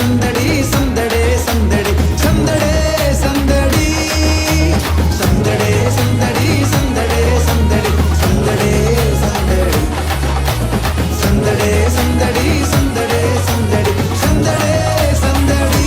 సందడి సందడే సందడి సందడే సందడి సందడే సందడి సందడే సందడి సందడే సందడి సందడే సందడి సందడే సందడి సందడే సందడి.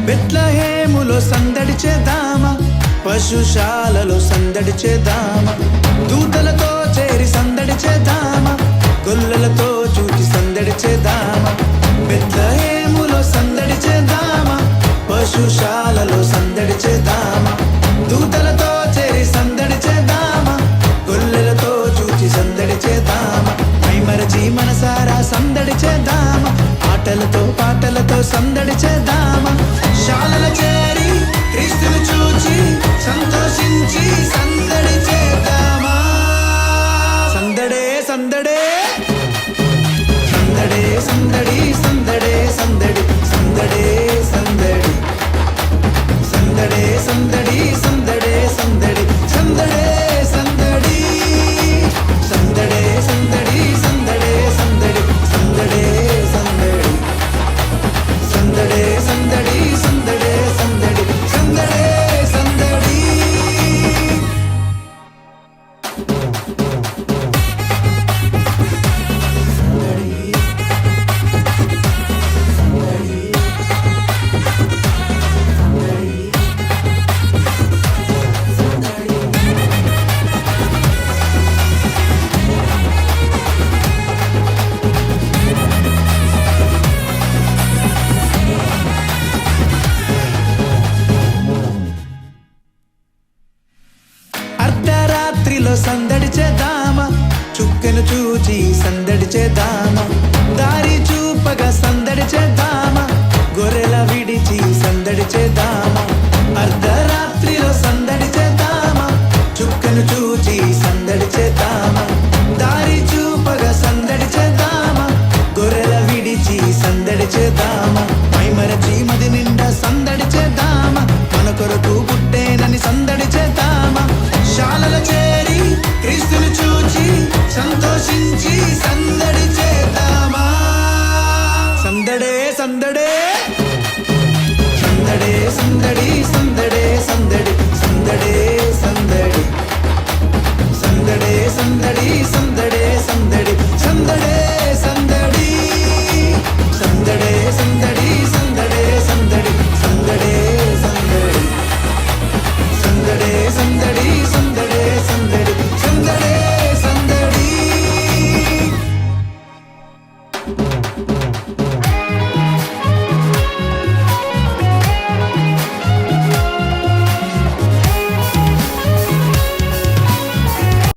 బెత్లెహేములో సందడి చేద్దామా, పశుశాలలో సందడి చేద్దామా, దూతలతో చేరి సందడి చేద్దామా, గొల్లలతో చూచి సందడి చేద్దామా. బెత్లెహేములో సందడి చేద్దామా, పశుశాలలో సందడి చేద్దామా, దూతలతో చేరి సందడి చేద్దామా, గొల్లలతో చూచి సందడి చేద్దామా. మైమరచి మనసారా సందడి చేద్దామా, ఆటలతో పాటలతో సందడి చేద్దామా. శాలల చేరి క్రీస్తును చూచి సంతోషించి సందడి చేద్దామా. సందడే సందడే సందడే సందడి సందడే సందడి సందడే సందడి సందడే సందడి సందడే సందడి సందడే సందడి సందడే సందడి సందడే సందడి సందడే సందడి సందడే సందడి సందడే సందడి సందడే సందడి. అర్ధరాత్రిలో సందడి చేద్దామా, చుక్కను చూచి సందడి చేద్దామా, దారి చూపగా సందడి చేద్దామా, గొర్రెల విడిచి సందడి చేద్దామా. అర్ధరాత్రిలో సందడి చేద్దామా, చుక్కను చూచి సందడి చేద్దామా, దారి చూపగా సందడి చేద్దామా, గొర్రెల విడిచి సందడి చేద్దామా. మైమరచి మది నిండా సందడి చేద్దామా, మన కొరకు పుట్టేనని సందడి చేద్దామా. శాలల చేరి క్రీస్తును చూచి సంతోషించి సందడి చేద్దామా. సందడే సందడే సందడే సందడి సందడే సందడి సందడే సందడి సందడే సందడి సందడి